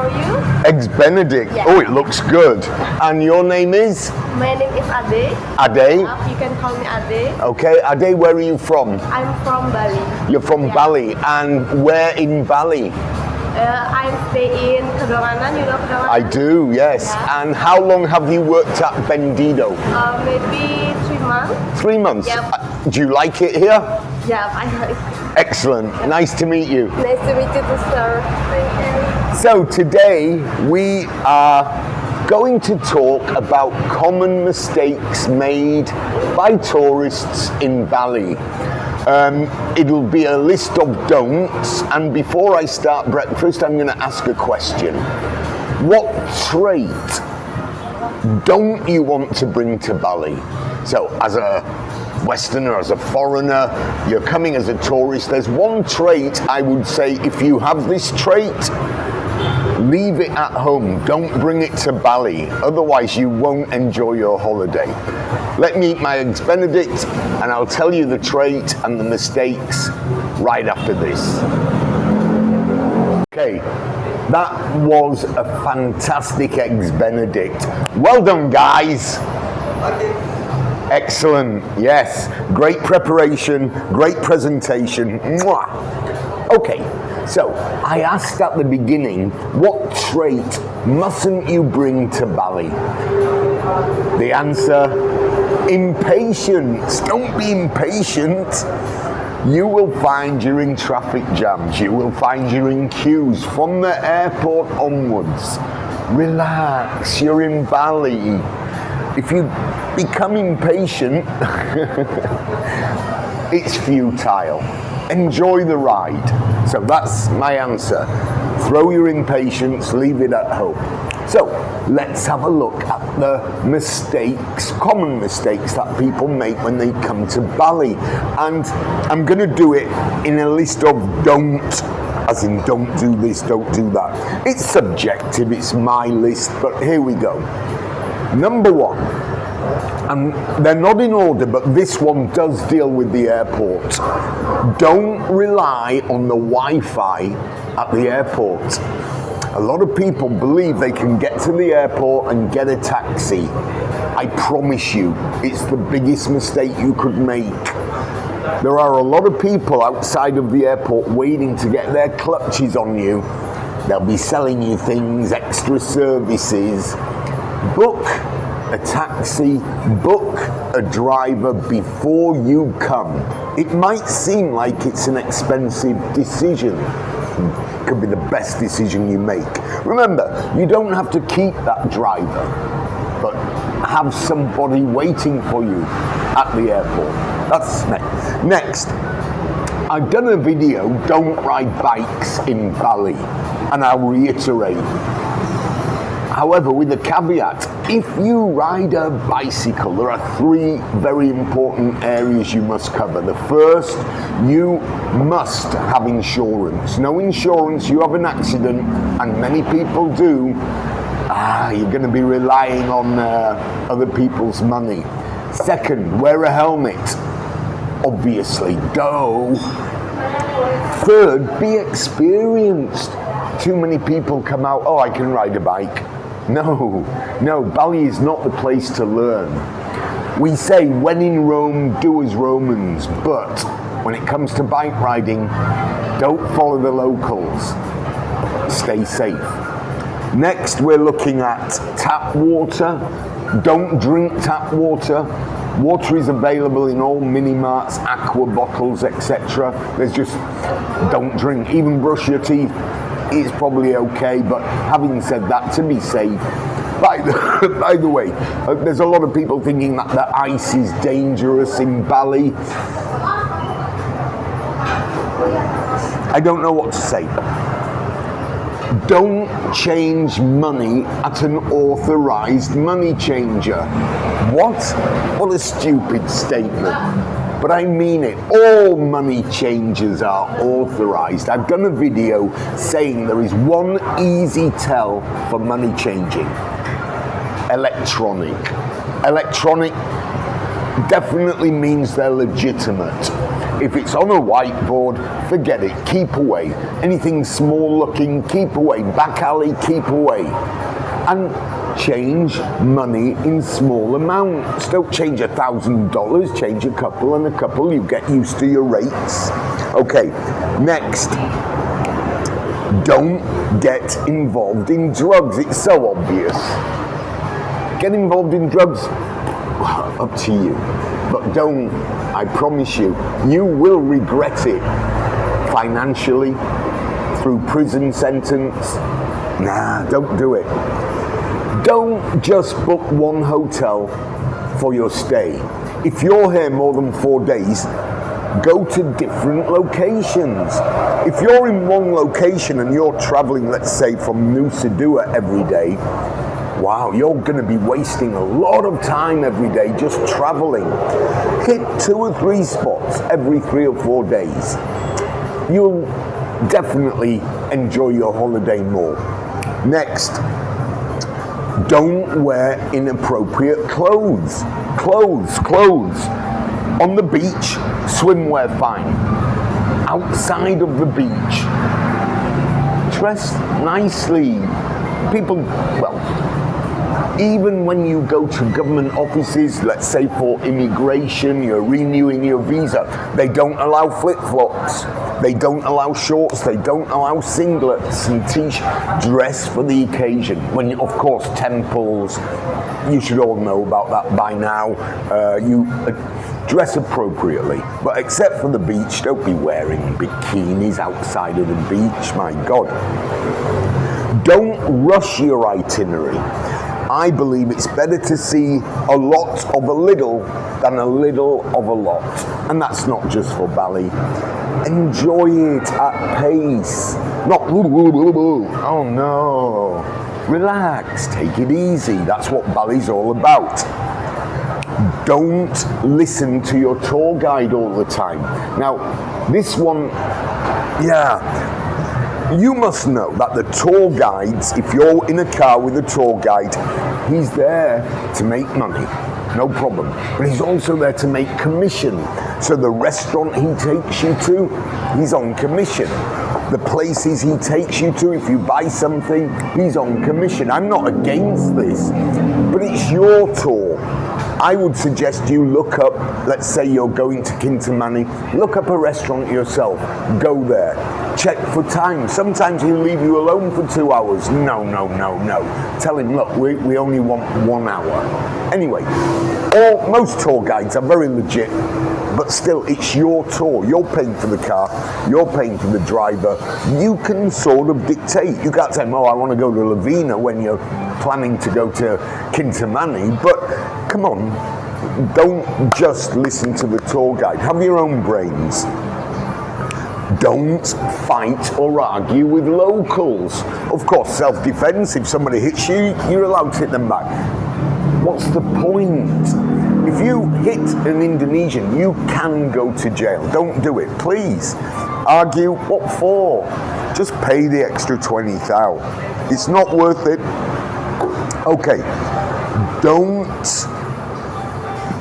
for you. Eggs Benedict. Yeah. Oh, it looks good. And your name is? My name is Ade. Ade. You can call me Ade. Okay, Ade, where are you from? I'm from Bali. You're from Bali. And where in Bali? I stay in Kedonganan, you know Kedonganan? I do, yes. Yeah. And how long have you worked at Bendido? Maybe 3 months. 3 months? Yep. Do you like it here? Yeah, I like. Excellent. Nice to meet you. Nice to meet you too, sir. Thank you. So today we are going to talk about common mistakes made by tourists in Bali. It'll be a list of don'ts, and before I start breakfast I'm going to ask a question. What trait don't you want to bring to Bali? So as a Westerner, as a foreigner, you're coming as a tourist, there's one trait I would say, if you have this trait, leave it at home. Don't bring it to Bali, otherwise you won't enjoy your holiday. Let me eat my Eggs Benedict and I'll tell you the trait and the mistakes right after this. Okay, that was a fantastic Eggs Benedict. Well done, guys. Excellent, yes. Great preparation, great presentation. Mwah. Okay, so I asked at the beginning, what trait mustn't you bring to Bali? The answer, impatience. Don't be impatient. You will find you're in traffic jams. You will find you're in queues from the airport onwards. Relax, you're in Bali. If you become impatient, it's futile. Enjoy the ride. So that's my answer. Throw your impatience, leave it at home. So let's have a look at the mistakes, common mistakes that people make when they come to Bali. And I'm going to do it in a list of don't, as in don't do this, don't do that. It's subjective, it's my list, but here we go. Number one, and they're not in order, but this one does deal with the airport. Don't rely on the Wi-Fi at the airport. A lot of people believe they can get to the airport and get a taxi. I promise you, it's the biggest mistake you could make. There are a lot of people outside of the airport waiting to get their clutches on you. They'll be selling you things, extra services. Book a taxi, book a driver before you come. It might seem like it's an expensive decision. It could be the best decision you make. Remember, you don't have to keep that driver, but have somebody waiting for you at the airport. That's next. Next, I've done a video, don't ride bikes in Bali, and I'll reiterate. However, with a caveat, if you ride a bicycle, there are 3 very important areas you must cover. The first, you must have insurance. No insurance, you have an accident, and many people do, you're going to be relying on other people's money. Second, wear a helmet. Obviously, go. Third, be experienced. Too many people come out, oh, I can ride a bike. No, Bali is not the place to learn. We say, when in Rome, do as Romans, but when it comes to bike riding, don't follow the locals. Stay safe. Next, we're looking at tap water. Don't drink tap water. Water is available in all mini-marts, aqua bottles, etc. There's just, don't drink. Even brush your teeth. It's probably okay, but having said that, to be safe, by the way, there's a lot of people thinking that the ice is dangerous in Bali. I don't know what to say. Don't change money at an authorized money changer. What? What a stupid statement. But I mean it. All money changers are authorized. I've done a video saying there is one easy tell for money changing. Electronic. Electronic definitely means they're legitimate. If it's on a whiteboard, forget it, keep away. Anything small looking, keep away. Back alley, keep away. And change money in small amounts. Don't change $1,000, change a couple and a couple. You get used to your rates. Okay, next. Don't get involved in drugs. It's so obvious. Get involved in drugs, up to you. But don't, I promise you, you will regret it financially, through prison sentence. Nah, don't do it. Don't just book one hotel for your stay. If you're here more than 4 days, go to different locations. If you're in one location and you're traveling, let's say from Nusa Dua every day, wow, you're going to be wasting a lot of time every day just traveling. Hit 2 or 3 spots every 3 or 4 days. You'll definitely enjoy your holiday more. Next, don't wear inappropriate clothes. Clothes. On the beach, swimwear fine. Outside of the beach, dress nicely. People, well, even when you go to government offices, let's say for immigration, you're renewing your visa, they don't allow flip-flops, they don't allow shorts, they don't allow singlets and t-shirts. Dress for the occasion. When, of course, temples, you should all know about that by now. You dress appropriately, but except for the beach, don't be wearing bikinis outside of the beach, my God. Don't rush your itinerary. I believe it's better to see a lot of a little than a little of a lot. And that's not just for Bali. Enjoy it at pace. Not, oh no. Relax, take it easy. That's what Bali's all about. Don't listen to your tour guide all the time. Now, this one, yeah. You must know that the tour guides, if you're in a car with a tour guide, he's there to make money, no problem. But he's also there to make commission. So the restaurant he takes you to, he's on commission. The places he takes you to, if you buy something, he's on commission. I'm not against this, but it's your tour. I would suggest you look up, let's say you're going to Kintamani, look up a restaurant yourself, go there, check for time. Sometimes he'll leave you alone for 2 hours. No. Tell him, look, we only want 1 hour. Anyway, most tour guides are very legit, but still, it's your tour. You're paying for the car, you're paying for the driver. You can sort of dictate. You can't say, oh, I want to go to Lavina when you're planning to go to Kintamani, but come on, don't just listen to the tour guide. Have your own brains. Don't fight or argue with locals. Of course, self-defense. If somebody hits you, you're allowed to hit them back. What's the point? If you hit an Indonesian, you can go to jail. Don't do it, please. Argue, what for? Just pay the extra 20 thou. It's not worth it. Okay, don't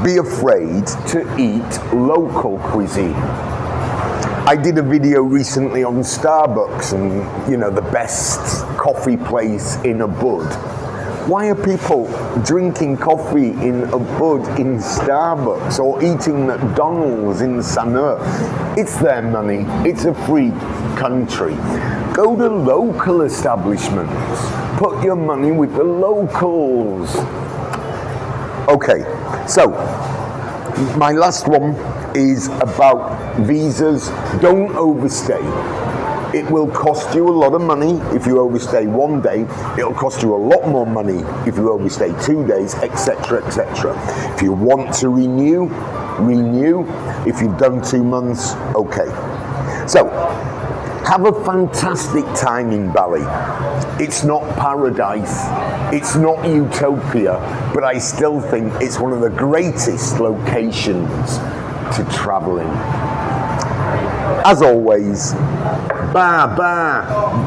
be afraid to eat local cuisine. I did a video recently on Starbucks and, you know, the best coffee place in Ubud. Why are people drinking coffee in Ubud in Starbucks or eating McDonald's in Sanur? It's their money. It's a free country. Go to local establishments. Put your money with the locals. Okay, so my last one is about visas. Don't overstay. It will cost you a lot of money if you overstay 1 day. It'll cost you a lot more money if you overstay 2 days, etc., etc. If you want to renew. If you've done 2 months, okay. So, have a fantastic time in Bali. It's not paradise, it's not utopia, but I still think it's one of the greatest locations to travel in. As always,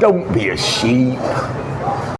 don't be a sheep.